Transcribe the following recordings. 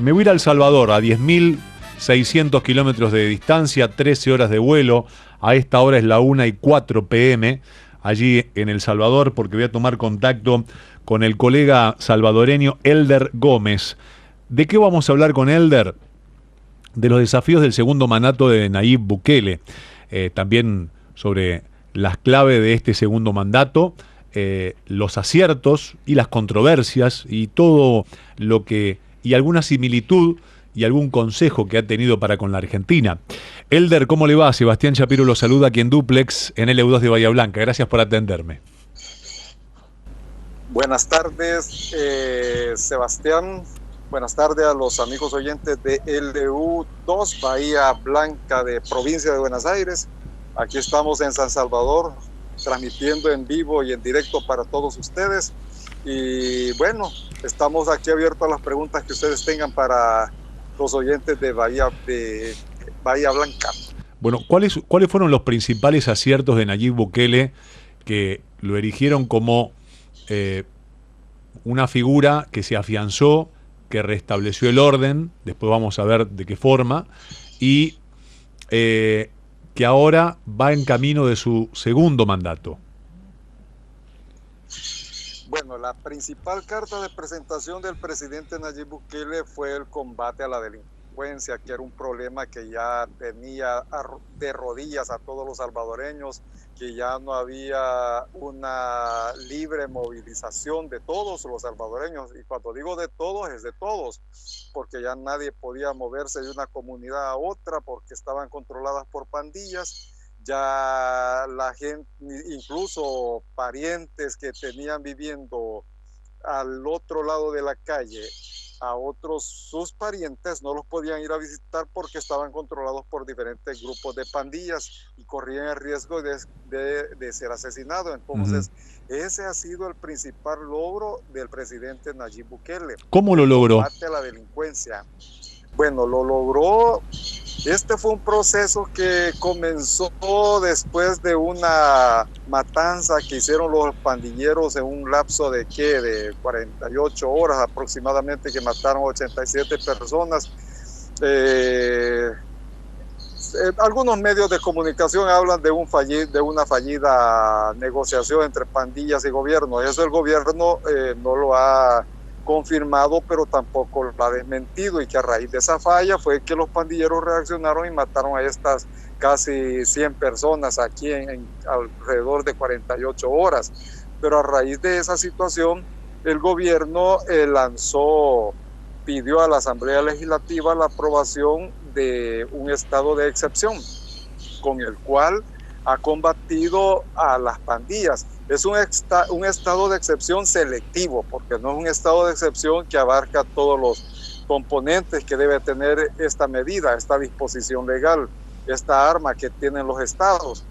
me voy a ir a El Salvador, a 10.600 kilómetros de distancia, 13 horas de vuelo. A esta hora es la 1:04 p.m. allí en El Salvador, porque voy a tomar contacto con el colega salvadoreño Elder Gómez. ¿De qué vamos a hablar con Elder? De los desafíos del segundo mandato de Nayib Bukele. También sobre las claves de este segundo mandato, los aciertos y las controversias y todo lo que, y alguna similitud y algún consejo que ha tenido para con la Argentina. Elder, ¿cómo le va? Sebastián Shapiro lo saluda aquí en Duplex, en LU2 de Bahía Blanca. Gracias por atenderme. Buenas tardes, Sebastián. Buenas tardes a los amigos oyentes de LU2, Bahía Blanca, de provincia de Buenos Aires. Aquí estamos en San Salvador, transmitiendo en vivo y en directo para todos ustedes. Y bueno, estamos aquí abiertos a las preguntas que ustedes tengan para los oyentes de Bahía Blanca. Bueno, ¿cuáles fueron los principales aciertos de Nayib Bukele que lo erigieron como una figura que se afianzó, que restableció el orden, después vamos a ver de qué forma, y que ahora va en camino de su segundo mandato? Bueno, la principal carta de presentación del presidente Nayib Bukele fue el combate a la delincuencia, que era un problema que ya tenía de rodillas a todos los salvadoreños, que ya no había una libre movilización de todos los salvadoreños. Y cuando digo de todos, es de todos, porque ya nadie podía moverse de una comunidad a otra porque estaban controladas por pandillas. Ya la gente, incluso parientes que tenían viviendo al otro lado de la calle, a otros, sus parientes no los podían ir a visitar porque estaban controlados por diferentes grupos de pandillas y corrían el riesgo de ser asesinados. Entonces, ese ha sido el principal logro del presidente Nayib Bukele. ¿Cómo lo logró? El combate a la delincuencia. Bueno, lo logró. Este fue un proceso que comenzó después de una matanza que hicieron los pandilleros en un lapso de 48 horas aproximadamente, que mataron 87 personas. Algunos medios de comunicación hablan de una fallida negociación entre pandillas y gobierno. Eso el gobierno no lo ha confirmado, pero tampoco lo ha desmentido, y que a raíz de esa falla fue que los pandilleros reaccionaron y mataron a estas casi 100 personas aquí en alrededor de 48 horas. Pero a raíz de esa situación, el gobierno pidió a la Asamblea Legislativa la aprobación de un estado de excepción, con el cual ha combatido a las pandillas. Es un estado de excepción selectivo, porque no es un estado de excepción que abarca todos los componentes que debe tener esta medida, esta disposición legal, esta arma que tienen los estados,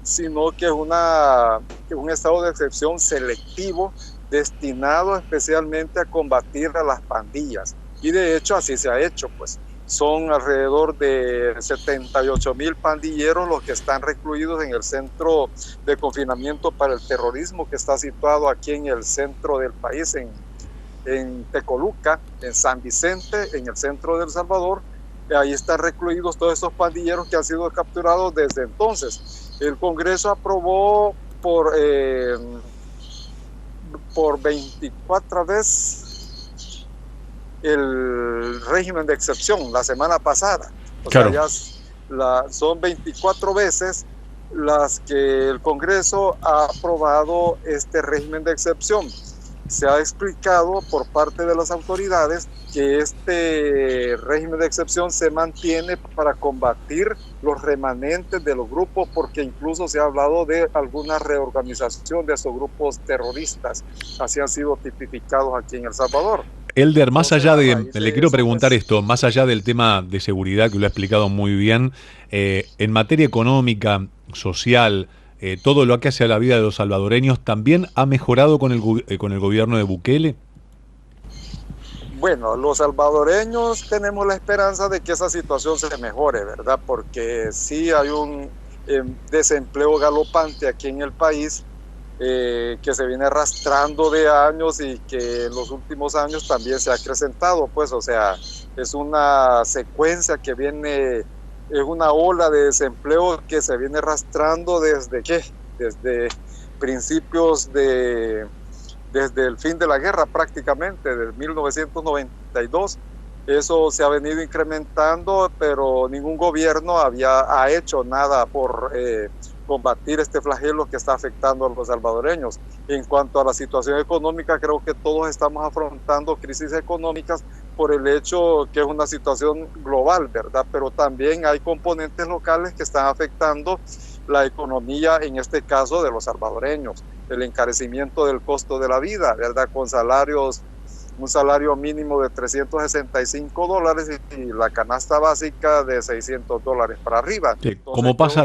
sino que es un estado de excepción selectivo destinado especialmente a combatir a las pandillas. Y de hecho así se ha hecho, pues. Son alrededor de 78,000 pandilleros los que están recluidos en el centro de confinamiento para el terrorismo, que está situado aquí en el centro del país, en Tecoluca, en San Vicente, en el centro de El Salvador. Ahí están recluidos todos esos pandilleros que han sido capturados desde entonces. El Congreso aprobó por 24 veces el régimen de excepción la semana pasada. Claro. Son 24 veces las que el Congreso ha aprobado este régimen de excepción. Se ha explicado por parte de las autoridades que este régimen de excepción se mantiene para combatir los remanentes de los grupos, porque incluso se ha hablado de alguna reorganización de esos grupos terroristas. Así han sido tipificados aquí en El Salvador. Elder, más allá le quiero preguntar esto, más allá del tema de seguridad que lo ha explicado muy bien, en materia económica, social, todo lo que hace a la vida de los salvadoreños, ¿también ha mejorado con el gobierno de Bukele? Bueno, los salvadoreños tenemos la esperanza de que esa situación se mejore, ¿verdad? Porque sí hay un desempleo galopante aquí en el país. que se viene arrastrando de años y que en los últimos años también se ha acrecentado, pues, o sea, es una secuencia que viene, es una ola de desempleo que se viene arrastrando desde principios desde el fin de la guerra prácticamente, desde 1992. Eso se ha venido incrementando, pero ningún gobierno ha hecho nada por combatir este flagelo que está afectando a los salvadoreños. En cuanto a la situación económica, creo que todos estamos afrontando crisis económicas por el hecho que es una situación global, ¿verdad? Pero también hay componentes locales que están afectando la economía, en este caso de los salvadoreños. El encarecimiento del costo de la vida, ¿verdad? Con un salario mínimo de $365 y la canasta básica de $600 para arriba. Sí, como pasa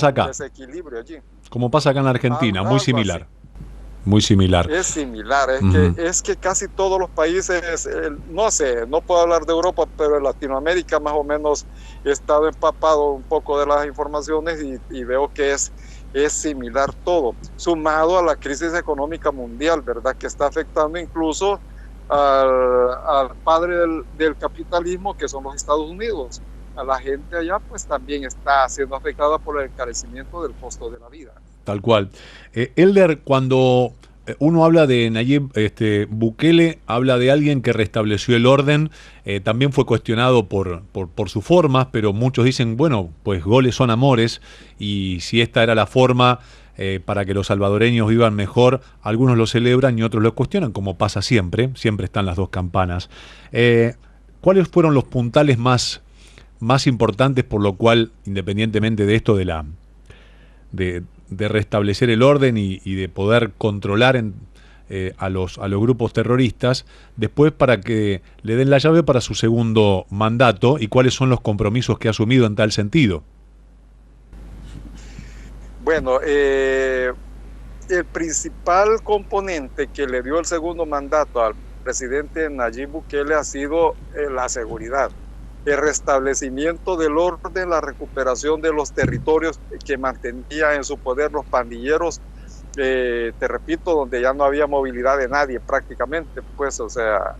acá. Desequilibrio allí. Como pasa acá en Argentina, muy similar. Muy similar. Es similar, es que casi todos los países, no sé, no puedo hablar de Europa, pero en Latinoamérica más o menos he estado empapado un poco de las informaciones y veo que es similar todo, sumado a la crisis económica mundial, ¿verdad? Que está afectando incluso al padre del capitalismo, que son los Estados Unidos. A la gente allá pues también está siendo afectada por el encarecimiento del costo de la vida. Tal cual. Elder, cuando uno habla de Nayib Bukele, habla de alguien que restableció el orden, también fue cuestionado por sus formas, pero muchos dicen, bueno, pues goles son amores, y si esta era la forma para que los salvadoreños vivan mejor, algunos lo celebran y otros lo cuestionan, como pasa siempre están las dos campanas. ¿Cuáles fueron los puntales más importantes por lo cual, independientemente de esto de restablecer el orden y de poder controlar a los grupos terroristas, después para que le den la llave para su segundo mandato, y cuáles son los compromisos que ha asumido en tal sentido? Bueno, el principal componente que le dio el segundo mandato al presidente Nayib Bukele ha sido la seguridad. El restablecimiento del orden, la recuperación de los territorios que mantenía en su poder los pandilleros, te repito, donde ya no había movilidad de nadie prácticamente, pues, o sea,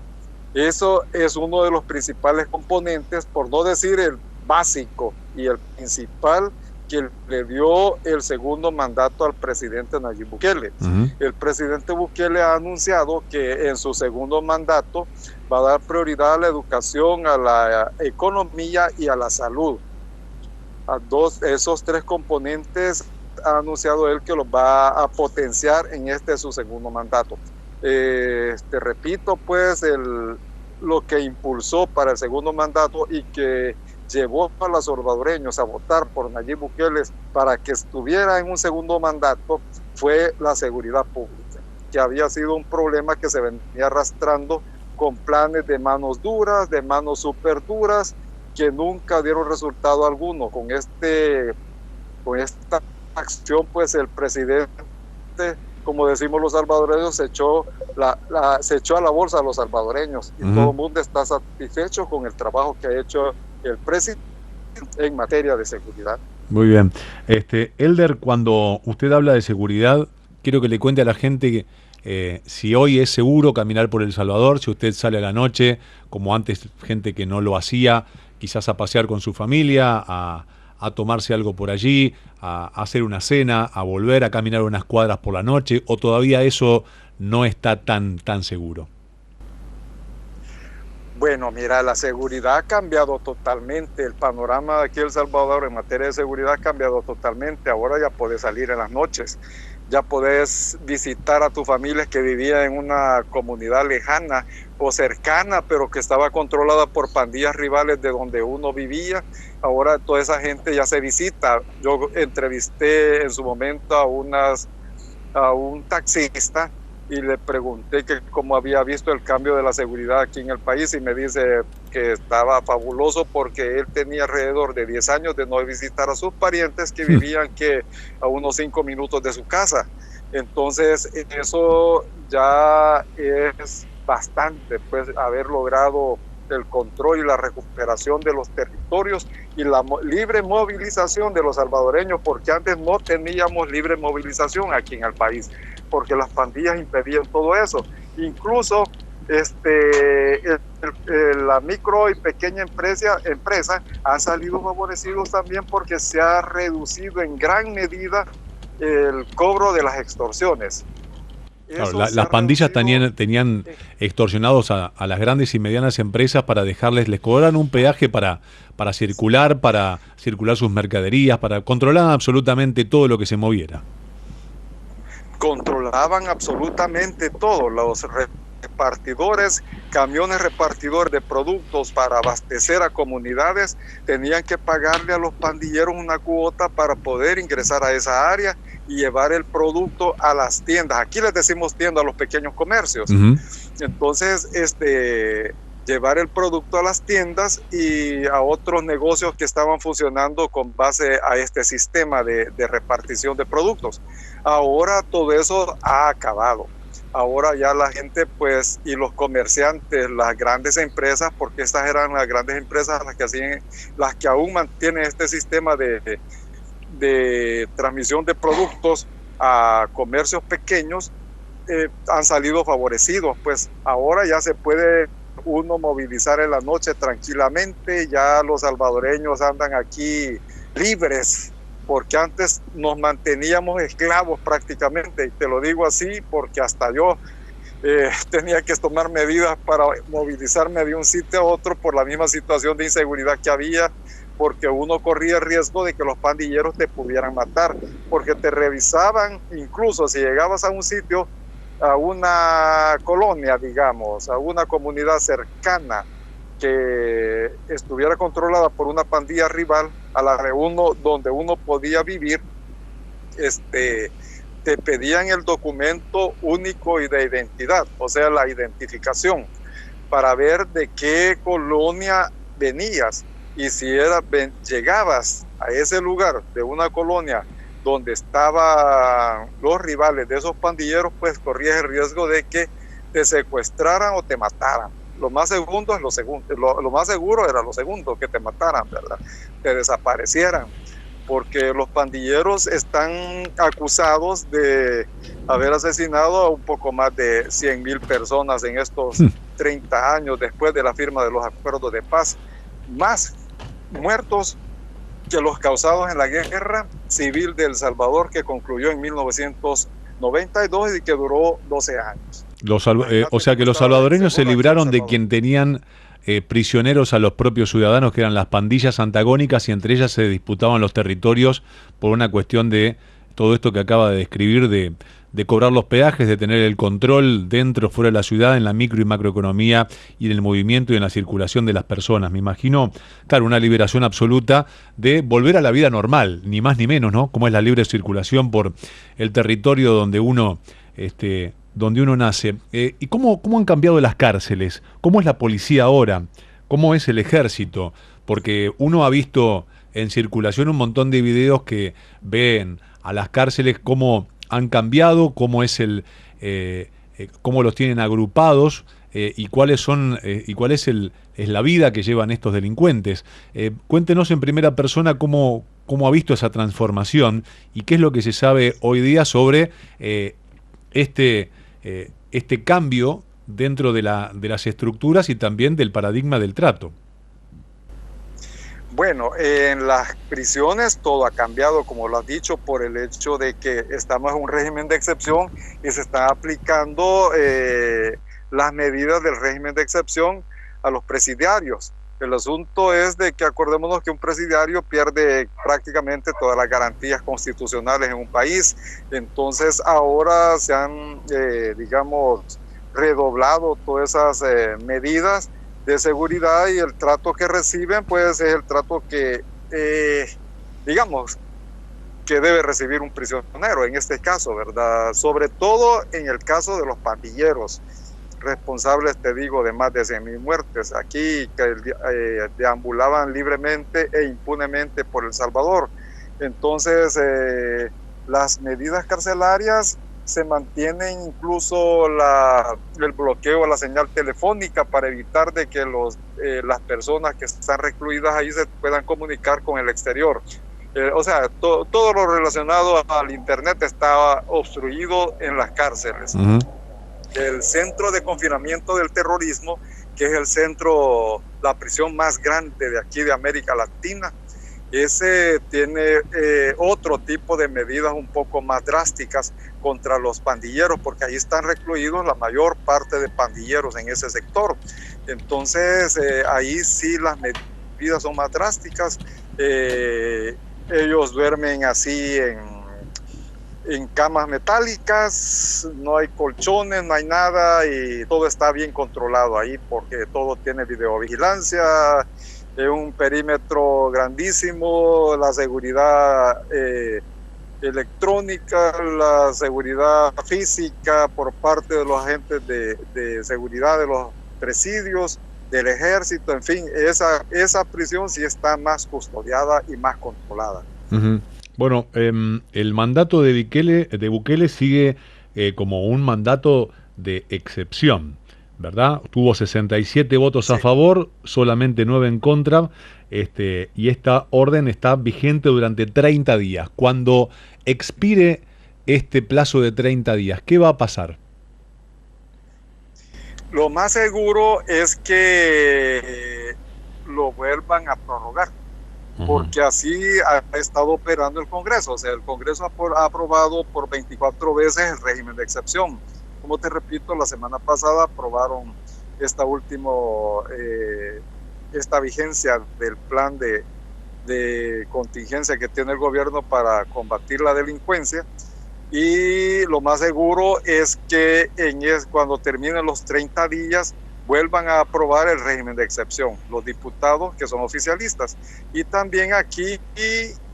eso es uno de los principales componentes, por no decir el básico y el principal, que le dio el segundo mandato al presidente Nayib Bukele. El presidente Bukele ha anunciado que en su segundo mandato va a dar prioridad a la educación, a la economía y a la salud. Esos tres componentes ha anunciado él que los va a potenciar en su segundo mandato. Te repito, pues, lo que impulsó para el segundo mandato y que llevó a los salvadoreños a votar por Nayib Bukele para que estuviera en un segundo mandato fue la seguridad pública, que había sido un problema que se venía arrastrando con planes de manos duras, de manos súper duras, que nunca dieron resultado alguno. Con esta acción, pues el presidente, como decimos los salvadoreños, se echó a la bolsa a los salvadoreños, y todo el mundo está satisfecho con el trabajo que ha hecho el presidente en materia de seguridad. Muy bien. Elder, cuando usted habla de seguridad, quiero que le cuente a la gente si hoy es seguro caminar por El Salvador, si usted sale a la noche, como antes gente que no lo hacía, quizás a pasear con su familia, a tomarse algo por allí, a hacer una cena, a volver a caminar unas cuadras por la noche, o todavía eso no está tan seguro. Bueno, mira, la seguridad ha cambiado totalmente. El panorama de aquí en El Salvador en materia de seguridad ha cambiado totalmente. Ahora ya puedes salir en las noches, ya puedes visitar a tu familia que vivía en una comunidad lejana o cercana, pero que estaba controlada por pandillas rivales de donde uno vivía. Ahora toda esa gente ya se visita. Yo entrevisté en su momento a un taxista y le pregunté que cómo había visto el cambio de la seguridad aquí en el país, y me dice que estaba fabuloso porque él tenía alrededor de 10 años de no visitar a sus parientes que vivían a unos 5 minutos de su casa. Entonces eso ya es bastante, pues, haber logrado el control y la recuperación de los territorios y la libre movilización de los salvadoreños, porque antes no teníamos libre movilización aquí en el país, porque las pandillas impedían todo eso. Incluso la micro y pequeña empresa han salido favorecidos también porque se ha reducido en gran medida el cobro de las extorsiones. Claro, las pandillas tenían extorsionados a las grandes y medianas empresas para les cobraban un peaje para circular sus mercaderías, controlaban absolutamente todo lo que se moviera. Controlaban absolutamente todo, los repartidores, camiones repartidores de productos para abastecer a comunidades, tenían que pagarle a los pandilleros una cuota para poder ingresar a esa área y llevar el producto a las tiendas. Aquí les decimos tienda a los pequeños comercios. Uh-huh. Entonces, llevar el producto a las tiendas y a otros negocios que estaban funcionando con base a este sistema de repartición de productos. Ahora todo eso ha acabado. Ahora ya la gente, pues, y los comerciantes, las grandes empresas, porque estas eran las grandes empresas las que aún mantienen este sistema de transmisión de productos a comercios pequeños, han salido favorecidos. Pues ahora ya se puede uno movilizar en la noche tranquilamente, ya los salvadoreños andan aquí libres, porque antes nos manteníamos esclavos prácticamente, y te lo digo así porque hasta yo tenía que tomar medidas para movilizarme de un sitio a otro por la misma situación de inseguridad que había, porque uno corría el riesgo de que los pandilleros te pudieran matar, porque te revisaban, incluso si llegabas a un sitio, a una colonia, digamos, a una comunidad cercana que estuviera controlada por una pandilla rival a la de uno, donde uno podía vivir, te pedían el documento único y de identidad, o sea, la identificación, para ver de qué colonia venías. Y si llegabas a ese lugar de una colonia donde estaban los rivales de esos pandilleros, pues corrías el riesgo de que te secuestraran o te mataran. Lo más seguro era lo segundo, que te mataran, ¿verdad? Te desaparecieran, porque los pandilleros están acusados de haber asesinado a un poco más de 100,000 personas en estos 30 años después de la firma de los acuerdos de paz, más muertos que los causados en la guerra civil de El Salvador, que concluyó en 1992 y que duró 12 años. O sea que los salvadoreños se libraron de quien tenían prisioneros a los propios ciudadanos, que eran las pandillas antagónicas, y entre ellas se disputaban los territorios por una cuestión de todo esto que acaba de describir, de cobrar los peajes, de tener el control dentro, fuera de la ciudad, en la micro y macroeconomía y en el movimiento y en la circulación de las personas. Me imagino, claro, una liberación absoluta de volver a la vida normal, ni más ni menos, ¿no? Como es la libre circulación por el territorio donde uno nace. ¿Y cómo han cambiado las cárceles? ¿Cómo es la policía ahora? ¿Cómo es el ejército? Porque uno ha visto en circulación un montón de videos que ven a las cárceles cómo han cambiado, cómo es cómo los tienen agrupados, y cuáles es la vida que llevan estos delincuentes. Cuéntenos en primera persona cómo ha visto esa transformación y qué es lo que se sabe hoy día sobre este cambio dentro de las estructuras y también del paradigma del trato. Bueno, en las prisiones todo ha cambiado, como lo has dicho, por el hecho de que estamos en un régimen de excepción y se están aplicando las medidas del régimen de excepción a los presidiarios. El asunto es de que acordémonos que un presidiario pierde prácticamente todas las garantías constitucionales en un país. Entonces ahora se han, redoblado todas esas medidas de seguridad, y el trato que reciben pues es el trato que que debe recibir un prisionero en este caso, ¿verdad? Sobre todo en el caso de los pandilleros, responsables, te digo, de más de 100,000 muertes aquí, que deambulaban libremente e impunemente por El Salvador. Entonces las medidas carcelarias se mantienen incluso el bloqueo a la señal telefónica para evitar de que las personas que están recluidas ahí se puedan comunicar con el exterior. O sea, todo lo relacionado al internet está obstruido en las cárceles. Uh-huh. El centro de confinamiento del terrorismo, que es la prisión más grande de aquí de América Latina, ese tiene otro tipo de medidas un poco más drásticas contra los pandilleros, porque ahí están recluidos la mayor parte de pandilleros en ese sector. Entonces, ahí sí las medidas son más drásticas. Ellos duermen así en camas metálicas, no hay colchones, no hay nada, y todo está bien controlado ahí porque todo tiene videovigilancia. Es un perímetro grandísimo, la seguridad electrónica, la seguridad física por parte de los agentes de seguridad de los presidios, del ejército, en fin, esa prisión sí está más custodiada y más controlada. Uh-huh. Bueno, el mandato de Bukele sigue como un mandato de excepción, ¿verdad? Tuvo 67 votos a favor, solamente 9 en contra, y esta orden está vigente durante 30 días. Cuando expire este plazo de 30 días, ¿qué va a pasar? Lo más seguro es que lo vuelvan a prorrogar, porque así ha estado operando el Congreso. O sea, el Congreso ha aprobado por 24 veces el régimen de excepción. Como te repito, la semana pasada aprobaron esta vigencia del plan de contingencia que tiene el gobierno para combatir la delincuencia, y lo más seguro es que cuando terminen los 30 días vuelvan a aprobar el régimen de excepción los diputados que son oficialistas. Y también aquí,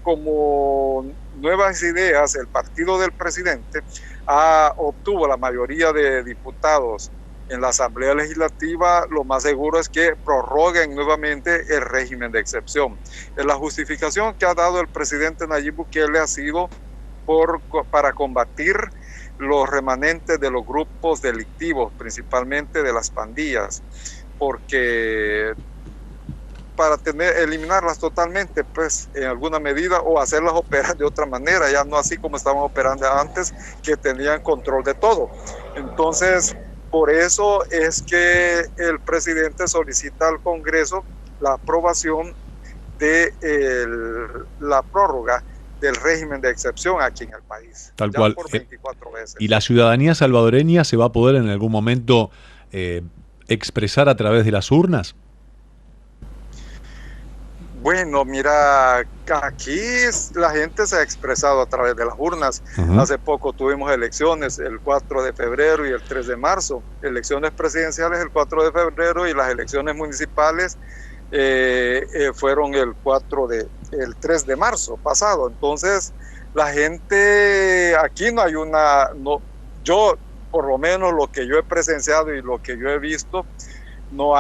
como nuevas ideas, el partido del presidente obtuvo la mayoría de diputados en la Asamblea Legislativa. Lo más seguro es que prorroguen nuevamente el régimen de excepción. La justificación que ha dado el presidente Nayib Bukele ha sido para combatir los remanentes de los grupos delictivos, principalmente de las pandillas, porque para eliminarlas totalmente, pues en alguna medida, o hacerlas operar de otra manera, ya no así como estaban operando antes, que tenían control de todo. Entonces, por eso es que el presidente solicita al Congreso la aprobación de la prórroga del régimen de excepción aquí en el país. Tal cual. Por 24 veces. ¿Y la ciudadanía salvadoreña se va a poder en algún momento expresar a través de las urnas? Bueno, mira, aquí la gente se ha expresado a través de las urnas. Uh-huh. Hace poco tuvimos elecciones el 4 de febrero y el 3 de marzo. Elecciones presidenciales el 4 de febrero y las elecciones municipales fueron el 3 de marzo pasado. Entonces, la gente, aquí no hay yo, por lo menos lo que yo he presenciado y lo que yo he visto, no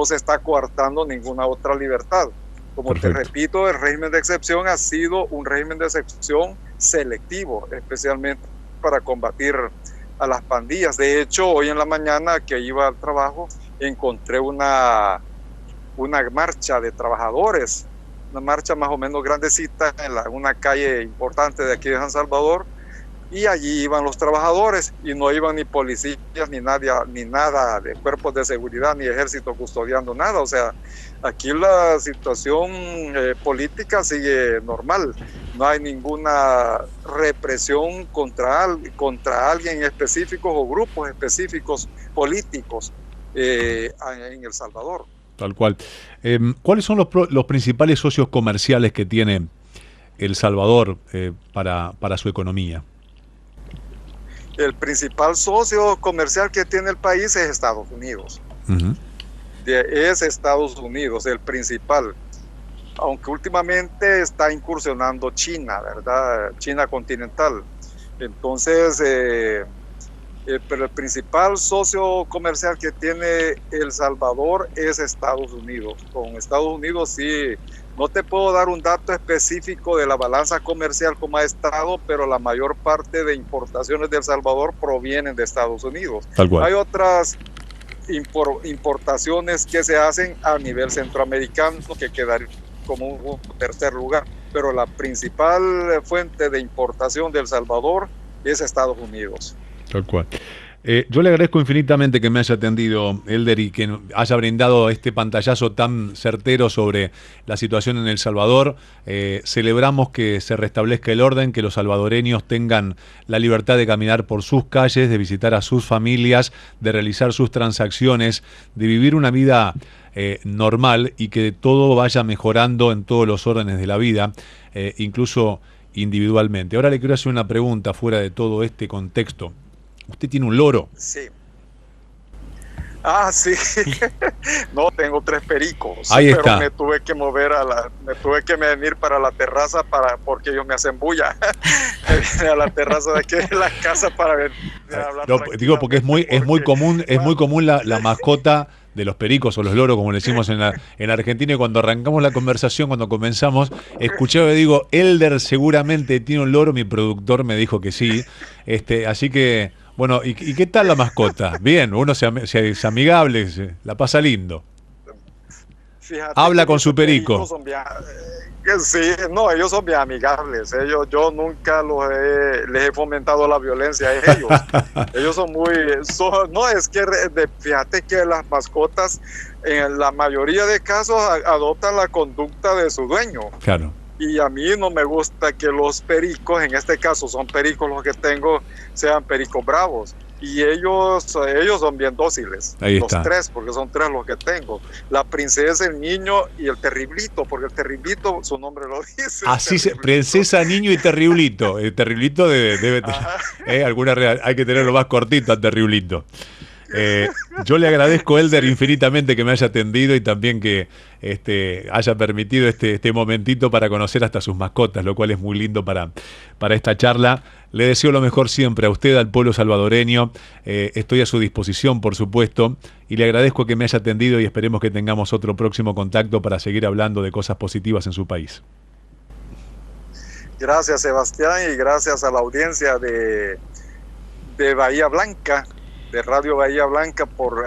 se está coartando ninguna otra libertad. Como Perfecto. Te repito, el régimen de excepción ha sido un régimen de excepción selectivo, especialmente para combatir a las pandillas. De hecho, hoy en la mañana que iba al trabajo, encontré una marcha de trabajadores, una marcha más o menos grandecita en una calle importante de aquí de San Salvador, y allí iban los trabajadores y no iban ni policías ni nada de cuerpos de seguridad ni ejército custodiando nada. O sea, aquí la situación política sigue normal, no hay ninguna represión contra alguien específico o grupos específicos políticos en El Salvador. Tal cual. ¿Cuáles son los principales socios comerciales que tiene El Salvador para su economía? El principal socio comercial que tiene el país es Estados Unidos. Uh-huh. Es Estados Unidos el principal, aunque últimamente está incursionando China, ¿verdad? China continental. Entonces, pero el principal socio comercial que tiene El Salvador es Estados Unidos. Con Estados Unidos sí, no te puedo dar un dato específico de la balanza comercial como ha estado, pero la mayor parte de importaciones de El Salvador provienen de Estados Unidos. Tal cual. Hay otras importaciones que se hacen a nivel centroamericano que quedarían como un tercer lugar, pero la principal fuente de importación de El Salvador es Estados Unidos. Tal cual. Yo le agradezco infinitamente que me haya atendido, Elder, y que haya brindado este pantallazo tan certero sobre la situación en El Salvador. Celebramos que se restablezca el orden, que los salvadoreños tengan la libertad de caminar por sus calles, de visitar a sus familias, de realizar sus transacciones, de vivir una vida normal, y que todo vaya mejorando en todos los órdenes de la vida, incluso individualmente. Ahora le quiero hacer una pregunta fuera de todo este contexto. ¿Usted tiene un loro? Sí. Ah, sí. No, tengo 3 pericos. Ahí está. Pero me tuve que mover me tuve que venir para la terraza porque ellos me hacen bulla. Me vine a la terraza de aquí de la casa para venir a hablar. No, digo porque es muy común la mascota de los pericos o los loros, como le decimos en Argentina, y cuando arrancamos la conversación, cuando comenzamos, escuché y digo, Elder seguramente tiene un loro, mi productor me dijo que sí, así que, bueno, ¿y qué tal la mascota? Bien, uno se es amigable, la pasa lindo. Fíjate, habla con su perico. Sí, no, ellos son bien amigables. Yo nunca les he fomentado la violencia a ellos. Ellos son no, es que fíjate que las mascotas en la mayoría de casos adoptan la conducta de su dueño. Claro. Y a mí no me gusta que los pericos, en este caso son pericos los que tengo, sean pericos bravos. Y ellos son bien dóciles. Ahí los está. 3, porque son 3 los que tengo. La princesa, el niño y el terriblito, porque el terriblito, su nombre lo dice. Así princesa, niño y terriblito. El terriblito debe tener, hay que tenerlo más cortito al terriblito. Yo le agradezco, Elder, infinitamente que me haya atendido y también que haya permitido este momentito para conocer hasta sus mascotas, lo cual es muy lindo para esta charla. Le deseo lo mejor siempre a usted, al pueblo salvadoreño. Estoy a su disposición, por supuesto, y le agradezco que me haya atendido y esperemos que tengamos otro próximo contacto para seguir hablando de cosas positivas en su país. Gracias, Sebastián, y gracias a la audiencia de Bahía Blanca, de Radio Bahía Blanca, por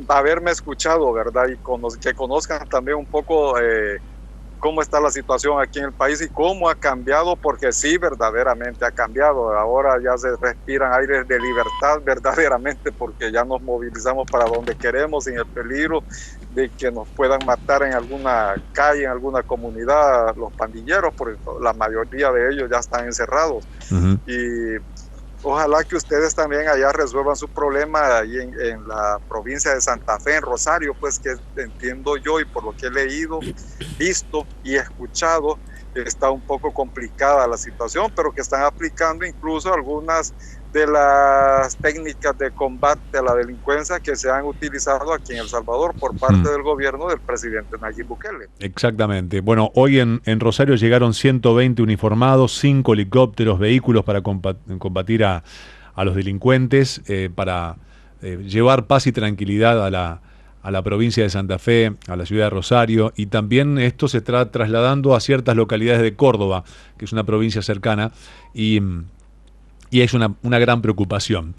haberme escuchado, ¿verdad? Y que conozcan también un poco cómo está la situación aquí en el país y cómo ha cambiado, porque sí, verdaderamente ha cambiado. Ahora ya se respiran aires de libertad, verdaderamente, porque ya nos movilizamos para donde queremos sin el peligro de que nos puedan matar en alguna calle, en alguna comunidad, los pandilleros, porque la mayoría de ellos ya están encerrados. Uh-huh. Y ojalá que ustedes también allá resuelvan su problema ahí en la provincia de Santa Fe, en Rosario, pues, que entiendo yo y por lo que he leído, visto y escuchado, está un poco complicada la situación, pero que están aplicando incluso algunas de las técnicas de combate a la delincuencia que se han utilizado aquí en El Salvador por parte del gobierno del presidente Nayib Bukele. Exactamente. Bueno, hoy en Rosario llegaron 120 uniformados, 5 helicópteros, vehículos para combatir a los delincuentes, para llevar paz y tranquilidad a la provincia de Santa Fe, a la ciudad de Rosario, y también esto se está trasladando a ciertas localidades de Córdoba, que es una provincia cercana, y es una gran preocupación.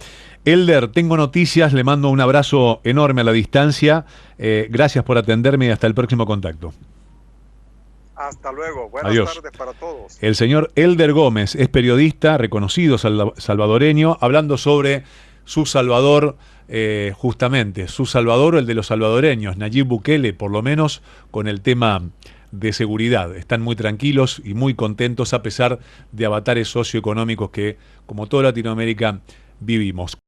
Elder, tengo noticias, le mando un abrazo enorme a la distancia, gracias por atenderme y hasta el próximo contacto. Hasta luego, buenas Adiós. Tardes para todos. El señor Elder Gómez es periodista, reconocido salvadoreño, hablando sobre su Salvador, justamente, su Salvador, el de los salvadoreños, Nayib Bukele, por lo menos con el tema de seguridad. Están muy tranquilos y muy contentos a pesar de avatares socioeconómicos que, como toda Latinoamérica, vivimos.